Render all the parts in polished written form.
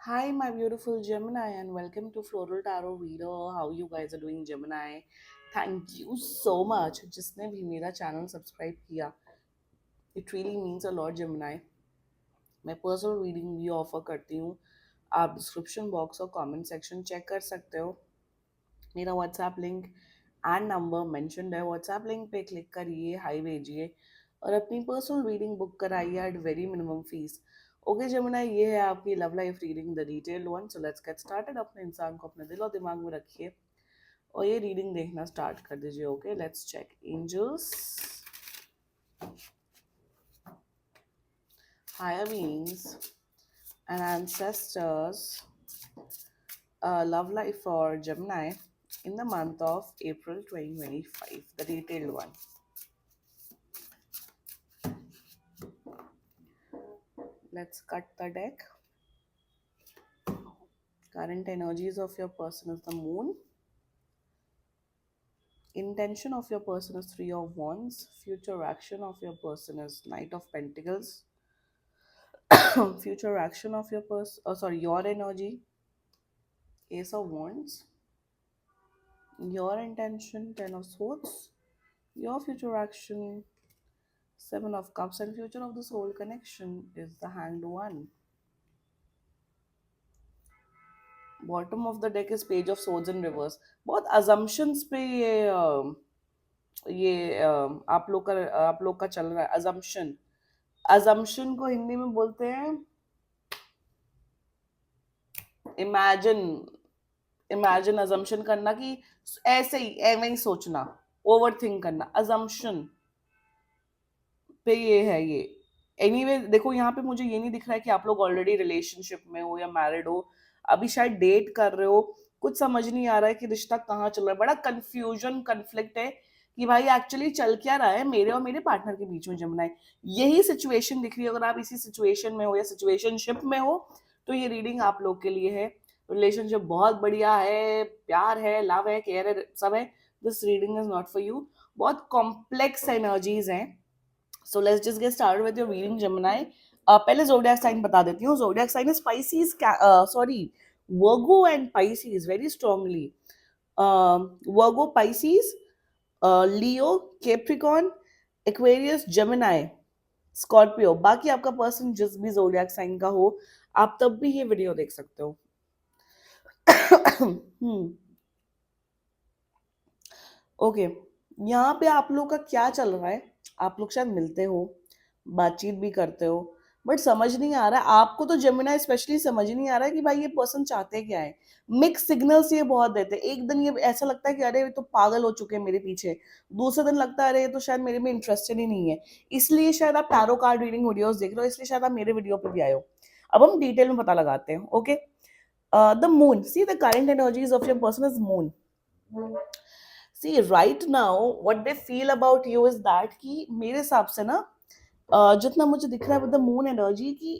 Hi, my beautiful Gemini, and welcome to Floral Tarot Reader. How you guys are doing, Gemini? Thank you so much. जिसने भी मेरा channel subscribe किया, it really means a lot, Gemini. मैं personal reading भी offer करती हूँ. आप description box और कमेंट सेक्शन चेक कर सकते हो. मेरा WhatsApp link and number mentioned है. व्हाट्सएप लिंक पे क्लिक करिए, हाई भेजिए और अपनी पर्सनल रीडिंग बुक कराइए at very minimum fees. Okay Jamuna, ये है आपकी love life reading, the detailed one. So let's get started. अपने इंसान को अपने दिल और दिमाग में रखिए और ये रीडिंग देखना स्टार्ट कर दीजिए. Okay, let's check. Angels, higher beings and ancestors, love life for Gemini in the month of April 2025, the detailed one. Let's cut the deck. Current energies of your person is the moon. Intention of your person is three of wands. Future action of your person is knight of pentacles. Future action of your person, your energy, ace of wands. Your intention, ten of swords. Your future action, seven of cups. And future of the soul connection is the hanged one. Bottom of the deck is page of swords in reverse. बहुत assumptions पे आप लोग का चल रहा है. Assumption, assumption को हिंदी में बोलते हैं इमेजिन. इमेजिन, अजम्पशन करना कि ऐसे ही एवं ही सोचना, ओवर थिंक करना. अजम्पशन पे ये है ये. एनीवे देखो, यहाँ पे मुझे ये नहीं दिख रहा है कि आप लोग ऑलरेडी रिलेशनशिप में हो या मैरिड हो. अभी शायद डेट कर रहे हो. कुछ समझ नहीं आ रहा है कि रिश्ता कहाँ चल रहा है. बड़ा कंफ्यूजन, कन्फ्लिक्ट है कि भाई एक्चुअली चल क्या रहा है मेरे और मेरे पार्टनर के बीच में. जमुना, यही सिचुएशन दिख रही है. अगर आप इसी सिचुएशन में हो या सिचुएशनशिप में हो तो ये रीडिंग आप लोग के लिए है. रिलेशनशिप बहुत बढ़िया है, प्यार है, लव है, केयर है, सब है. This reading is not for you. बहुत कॉम्प्लेक्स एनर्जीज हैं. So let's just get started with your reading Gemini. पहले जोडियाक साइन बता देती हूँ. Zodiac sign is Pisces, Virgo and Pisces very strongly. Virgo, Pisces, Leo, Capricorn, Aquarius, Gemini, Scorpio. बाकी आपका person जिस भी जोडियाक साइन का हो, आप तब भी ये वीडियो देख सकते हो. ओके, यहाँ पे आप लोग का क्या चल रहा है. आप लोग शायद मिलते हो, बातचीत भी करते हो, बट समझ नहीं आ रहा है आपको. तो जेमिना स्पेशली समझ नहीं आ रहा है कि भाई ये पर्सन चाहते क्या है. मिक्स सिग्नल्स ये बहुत देते हैं. एक दिन ये ऐसा लगता है कि अरे ये तो पागल हो चुके हैं मेरे पीछे. दूसरे दिन लगता है अरे ये तो शायद मेरे में इंटरेस्टेड ही नहीं है. इसलिए शायद आप टैरो कार्ड रीडिंग वीडियोस देख रहे हो, इसलिए शायद आप मेरे वीडियो पे भी आए हो. अब हम डिटेल में पता लगाते हैं. Okay, the moon, see the current energies of your person is moon. See right now what they feel about you is that कि मेरे हिसाब से ना, जितना मुझे दिख रहा है विद द मून एनर्जी की,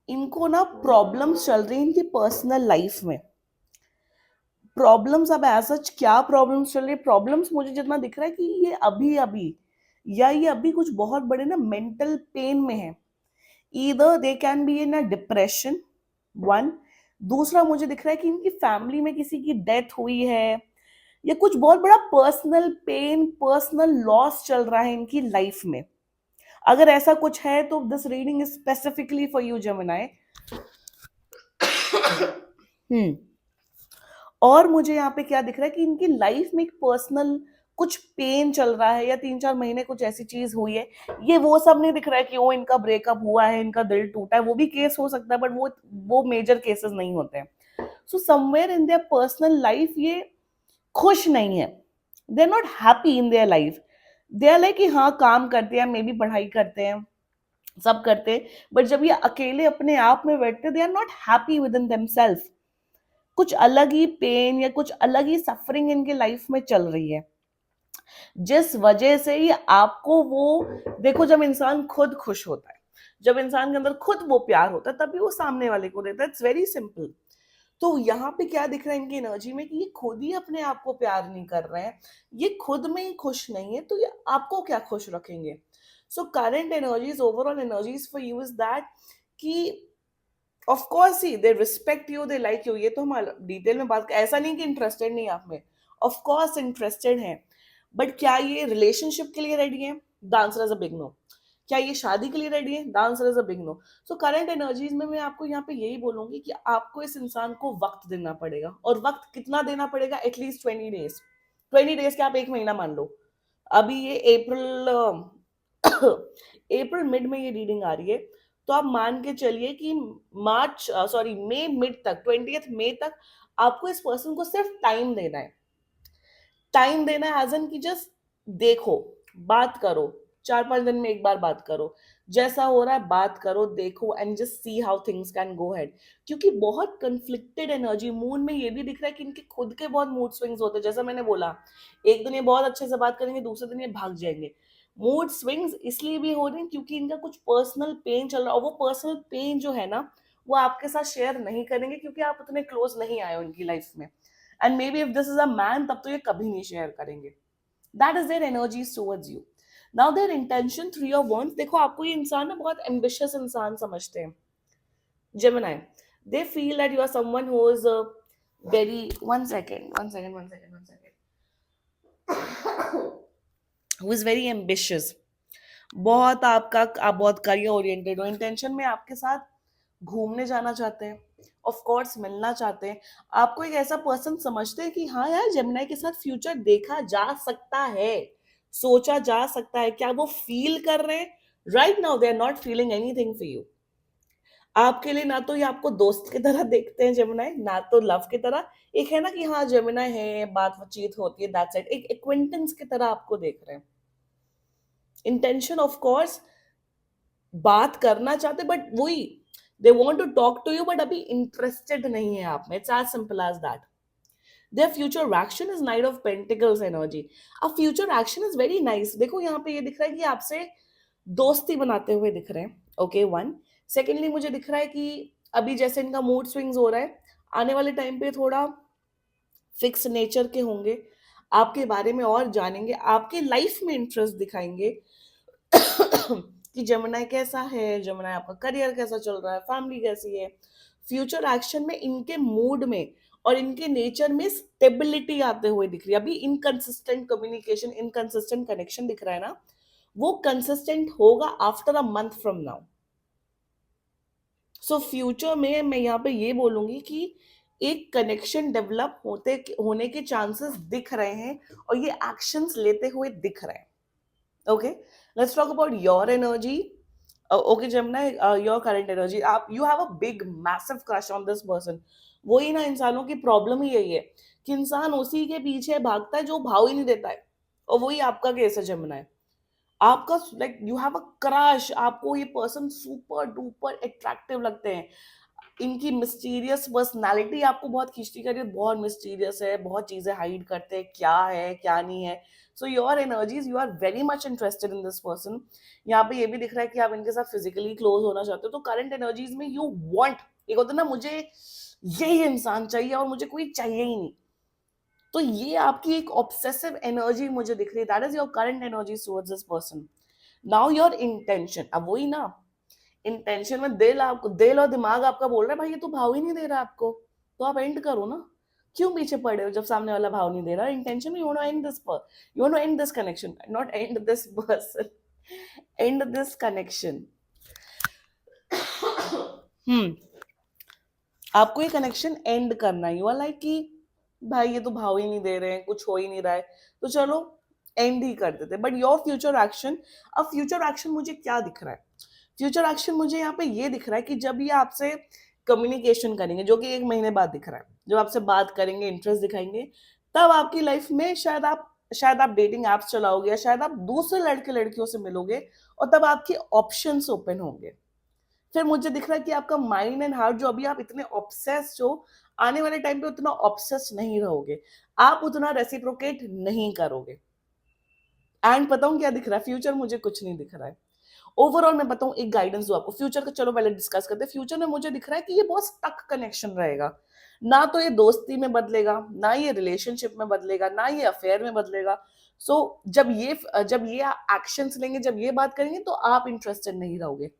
इनको ना प्रॉब्लम्स चल रही है इनकी पर्सनल लाइफ में. प्रॉब्लम्स, अब ऐसा क्या प्रॉब्लम्स चल रही है. प्रॉब्लम्स मुझे जितना दिख रहा है कि ये अभी अभी या ये अभी कुछ बहुत बड़े ना मेंटल पेन में है. Either they can be in a depression, one. दूसरा मुझे दिख रहा है कि इनकी फैमिली में किसी की डेथ हुई है या कुछ बहुत बड़ा पर्सनल पेन, पर्सनल लॉस चल रहा है इनकी लाइफ में. अगर ऐसा कुछ है तो this reading is specifically for you Gemini. और मुझे यहाँ पे क्या दिख रहा है कि इनकी लाइफ में एक पर्सनल कुछ पेन चल रहा है या 3-4 महीने कुछ ऐसी चीज हुई है. ये वो सब नहीं दिख रहा है कि वो इनका ब्रेकअप हुआ है, इनका दिल टूटा है. वो भी केस हो सकता है बट वो मेजर केसेस नहीं होते हैं. So somewhere in their personal life ये खुश नहीं है. They are not happy in their life. They are like कि हाँ काम करते हैं, मे बी पढ़ाई करते हैं, सब करते हैं, बट जब ये अकेले अपने आप में बैठते they are not happy with in themselves. कुछ अलग ही पेन या कुछ अलग ही सफरिंग इनके लाइफ में चल रही है, जिस वजह से ही आपको वो देखो. जब इंसान खुद खुश होता है, जब इंसान के अंदर खुद वो प्यार होता है, तभी वो सामने वाले को देता है. It's very simple. तो यहाँ पे क्या दिख रहा है इनकी एनर्जी में कि ये खुद ही अपने आप को प्यार नहीं कर रहे हैं, ये खुद में ही खुश नहीं है, तो ये आपको क्या खुश रखेंगे. So current energies, overall energies for you is that कि ऑफ कोर्स ही they respect you, they like you, ये तो हम डिटेल में बात, ऐसा नहीं कि इंटरेस्टेड नहीं आप में, ऑफ कोर्स इंटरेस्टेड हैं, बट क्या ये रिलेशनशिप के लिए रेडी है? The answer is a big no. क्या ये शादी के लिए रेडी है? The answer is a big no. So current energies में मैं आपको यहाँ पे यही बोलूंगी कि आपको इस इंसान को वक्त देना पड़ेगा, और वक्त कितना देना पड़ेगा? At least 20 days. 20 डेज के आप एक महीना मान लो। अभी ये अप्रैल अप्रैल मिड में ये रीडिंग आ रही है, तो आप मान के चलिए कि मार्च सॉरी मई मिड तक, 20 मई तक आपको इस पर्सन को सिर्फ टाइम देना है। टाइम देना है एज एन कि जस्ट देखो, बात करो, 4-5 दिन में एक बार बात करो, जैसा हो रहा है बात करो, देखो, and just see how things can go head. क्योंकि बहुत कंफ्लिक्टेड एनर्जी मून में ये भी दिख रहा है कि इनके खुद के बहुत मूड स्विंग्स होते हैं। जैसा मैंने बोला, एक दिन ये बहुत अच्छे से बात करेंगे, दूसरे दिन ये भाग जाएंगे। मूड स्विंग्स इसलिए भी हो रहे हैं क्योंकि इनका कुछ पर्सनल पेन चल रहा है, और वो पर्सनल पेन जो है ना, वो आपके साथ शेयर नहीं करेंगे क्योंकि आप उतने क्लोज नहीं आए हो उनकी लाइफ में। And may be if this is a man, तब तो ये कभी नहीं शेयर करेंगे। That is their energies towards you. Now there intention, 3 of wands, देखो आपको ये इंसान ना बहुत एम्बिशियस इंसान समझते हैं। Gemini, they feel that you are someone who is very, one second, who is very ambitious, बहुत आपका, आप बहुत करियर ओरिएंटेड हो, इंटेंशन में आपके साथ घूमने जाना चाहते हैं, ऑफ कोर्स मिलना चाहते हैं। आपको एक ऐसा पर्सन समझते हैं कि हाँ यार, जेमिनी के साथ फ्यूचर देखा जा सकता है, सोचा जा सकता है। क्या वो फील कर रहे हैं? Right now they are not feeling anything for you. आपके लिए ना तो ये आपको दोस्त की तरह देखते हैं जेमिनी, ना तो लव की तरह। एक है ना कि हाँ जेमिनी है, बातचीत होती है, दैट्स इट, एक एक्वेंटेंस की तरह आपको देख रहे हैं। इंटेंशन ऑफ कोर्स बात करना चाहते, बट वही, they want to talk to you, but अभी इंटरेस्टेड नहीं है आप में। It's as simple as that. Their future action is knight of pentacles energy. अब future action is very nice. देखो यहाँ पे ये दिख रहा है कि आपसे दोस्ती बनाते हुए दिख रहे हैं। Okay, one. सेकेंडली मुझे दिख रहा है कि अभी जैसे इनका मूड स्विंग्स हो रहा है, आने वाले टाइम पे थोड़ा फिक्स नेचर के होंगे, आपके बारे में और जानेंगे, आपके लाइफ में इंटरेस्ट दिखाएंगे कि जेमिनी कैसा है, जेमिनी आपका करियर कैसा चल रहा है, फैमिली कैसी है। फ्यूचर एक्शन में इनके मूड में और इनके नेचर में स्टेबिलिटी आते हुए दिख रही है। अभी इनकंसिस्टेंट कम्युनिकेशन, इनकंसिस्टेंट कनेक्शन दिख रहा है ना, वो कंसिस्टेंट होगा after a month from now. So future में मैं यहाँ पे ये बोलूंगी कि एक कनेक्शन डेवलप होने के चांसेस दिख रहे हैं, और ये एक्शंस लेते हुए दिख रहे हैं। Okay, let's talk about your energy. Okay Gemini, your current energy, आप you have a big massive crush on this person. वही ना, इंसानों की प्रॉब्लम ही यही है कि इंसान उसी के पीछे भागता है जो भाव ही नहीं देता है, और वही आपका केस है जेमिनी। आपका like you have a crush, आपको ये पर्सन सुपर डुपर अट्रैक्टिव लगते हैं। इनकी मिस्टीरियस पर्सनालिटी आपको बहुत खींचती कर रही है, बहुत मिस्टीरियस है, बहुत चीजें हाइड करते हैं, क्या है क्या नहीं है। So your energies, you are very much interested in this person. यहाँ पे ये भी दिख रहा है कि आप इनके साथ फिजिकली क्लोज होना चाहते हो। तो करंट एनर्जीज में यू वांट, एक होता है ना, मुझे यही इंसान चाहिए और मुझे कोई चाहिए ही नहीं। तो ये आपकी एक ऑब्सेसिव एनर्जी मुझे दिख रही है। That is your current energy towards this person. Now your intention, अब वही ना, इंटेंशन में दिल, आपको दिल और दिमाग आपका बोल रहा है भाई ये तो भाव ही नहीं दे रहा आपको, तो आप एंड करो ना। क्यों पीछे पड़े हो जब सामने वाला भाव नहीं दे रहा? इंटेंशन में you want to end this, you want to end this connection, not end this person, and this connection. Hmm, आपको ये कनेक्शन एंड करना है। यू आर लाइक कि भाई ये तो भाव ही नहीं दे रहे हैं, कुछ हो ही नहीं रहा है, तो चलो एंड ही कर देते। बट योर फ्यूचर एक्शन, अब फ्यूचर एक्शन मुझे क्या दिख रहा है? फ्यूचर एक्शन मुझे यहाँ पे ये दिख रहा है कि जब ये आपसे कम्युनिकेशन करेंगे, जो कि एक महीने बाद दिख रहा है, जब आपसे बात करेंगे, इंटरेस्ट दिखाएंगे, तब आपकी लाइफ में शायद आप डेटिंग एप्स चलाओगे, या शायद आप दूसरे लड़के लड़कियों से मिलोगे, और तब आपके ऑप्शंस ओपन होंगे। फिर मुझे दिख रहा है कि आपका माइंड एंड हार्ट, जो अभी आप इतने ऑब्सेस्ड हो, आने वाले टाइम पे उतना ऑब्सेस्ड नहीं रहोगे, आप उतना रेसिप्रोकेट नहीं करोगे। एंड बताऊं क्या दिख रहा है? फ्यूचर मुझे कुछ नहीं दिख रहा है। ओवरऑल मैं बताऊं, एक गाइडेंस दो आपको फ्यूचर का, चलो पहले डिस्कस करते हैं। फ्यूचर में मुझे दिख रहा है कि ये बहुत स्टक कनेक्शन रहेगा। ना तो ये दोस्ती में बदलेगा, ना ये रिलेशनशिप में बदलेगा, ना ये अफेयर में बदलेगा। सो जब ये एक्शंस लेंगे, जब ये बात करेंगे, तो आप इंटरेस्टेड नहीं रहोगे।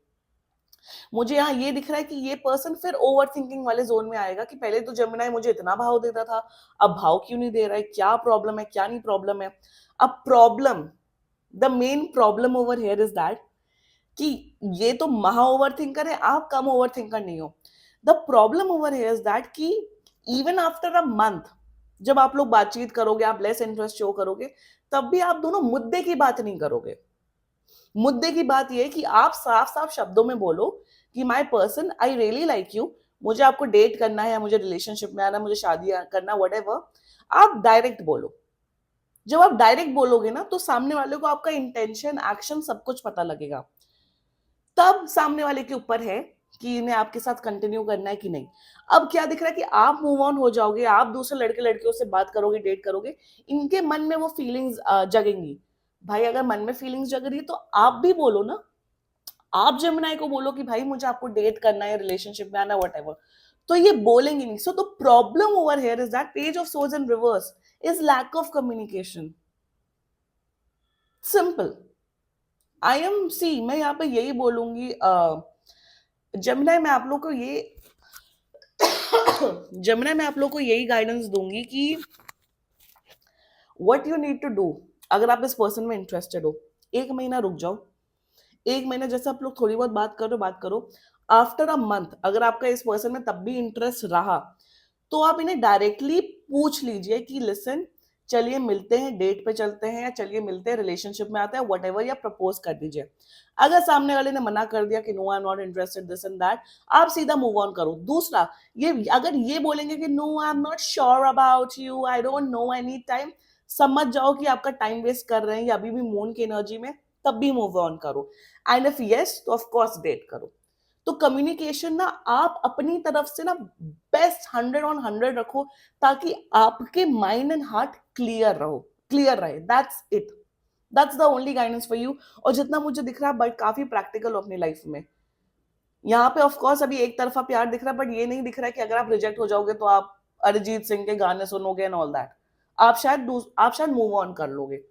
मुझे यहाँ ये दिख रहा है कि ये पर्सन फिर ओवर थिंकिंग वाले जोन में आएगा कि पहले तो जेमिनाई मुझे इतना भाव देता था, अब भाव क्यों नहीं दे रहा है, क्या प्रॉब्लम है, क्या नहीं प्रॉब्लम है। अब problem, the main problem over here is that कि ये तो महा ओवर थिंकर है, आप कम ओवर थिंकर नहीं हो। The problem over here is that कि इवन आफ्टर अ मंथ जब आप लोग बातचीत करोगे, आप लेस इंटरेस्ट शो करोगे, तब भी आप दोनों मुद्दे की बात नहीं करोगे। मुद्दे की बात यह है कि आप साफ साफ शब्दों में बोलो कि my person, I really like you, मुझे आपको डेट करना है, मुझे रिलेशनशिप में आना, मुझे शादी करना, वट आप डायरेक्ट बोलो। जब आप डायरेक्ट बोलोगे ना, तो सामने वाले को आपका इंटेंशन, एक्शन, सब कुछ पता लगेगा। तब सामने वाले के ऊपर है कि इन्हें आपके साथ कंटिन्यू करना है कि नहीं। अब क्या दिख रहा है कि आप मूव ऑन हो जाओगे, आप दूसरे लड़के लड़कियों से बात करोगे, डेट करोगे, इनके मन में वो फीलिंग्स जगेंगी। भाई अगर मन में फीलिंग्स जग रही है तो आप भी बोलो ना, आप जेमिनाई को बोलो कि भाई मुझे आपको डेट करना है, रिलेशनशिप में आना, वट तो ये बोलेंगे नहीं। So the problem over here is that page of swords in reverse is lack of communication. Simple. I am see, मैं यहाँ पे यही बोलूंगी जमुना, मैं आप लोग को ये जमुना मैं आप लोग को यही गाइडेंस दूंगी कि what you need to do. अगर आप इस पर्सन में इंटरेस्टेड हो, 1 महीना रुक जाओ। 1 महीना जैसे आप लोग थोड़ी बहुत बात करो। आफ्टर अ मंथ अगर आपका इस पर्सन में तब भी इंटरेस्ट रहा, तो आप इन्हें डायरेक्टली पूछ लीजिए कि लिसन, चलिए मिलते हैं, डेट पे चलते हैं, या चलिए मिलते हैं, रिलेशनशिप में आते हैं, वट एवर, या प्रपोज कर दीजिए। अगर सामने वाले ने मना कर दिया कि no I am not interested this and that, आप सीधा मूव ऑन करो। दूसरा, ये अगर ये बोलेंगे कि no I am not sure about you, I don't know, I need time, समझ जाओ कि आपका टाइम वेस्ट कर रहे हैं या अभी भी मून की एनर्जी में, तब भी मूव ऑन करो। एंड इफ यस, तो ऑफ कोर्स डेट करो। तो कम्युनिकेशन ना आप अपनी तरफ से ना बेस्ट 100 on 100 रखो, ताकि आपके माइंड एंड हार्ट क्लियर रहे। That's it, that's the only guidance for you. और जितना मुझे दिख रहा है, बट काफी प्रैक्टिकल हो अपनी लाइफ में। यहाँ पे ऑफ कोर्स अभी एक तरफा प्यार दिख रहा है, बट ये नहीं दिख रहा है कि अगर आप रिजेक्ट हो जाओगे तो आप अरिजीत सिंह के गाने सुनोगे एंड ऑल दैट। आप शायद मूव ऑन कर लोगे।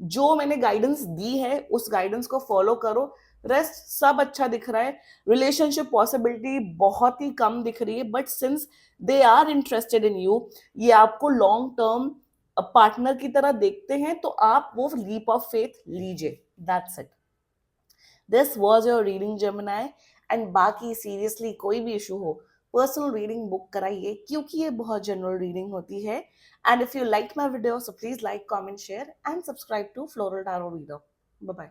जो मैंने गाइडेंस दी है उस गाइडेंस को फॉलो करो, रेस्ट सब अच्छा दिख रहा है। रिलेशनशिप पॉसिबिलिटी बहुत ही कम दिख रही है, but since they are interested in you, ये आपको लॉन्ग टर्म पार्टनर की तरह देखते हैं, तो आप वो लीप ऑफ फेथ लीजिए। That's it, this was your reading Gemini. And बाकी सीरियसली कोई भी इशू हो, पर्सनल रीडिंग बुक कराइए, क्योंकि ये बहुत जनरल रीडिंग होती है। And if you like my video, so please like, comment, share and subscribe to floral tarot reader. Bye bye.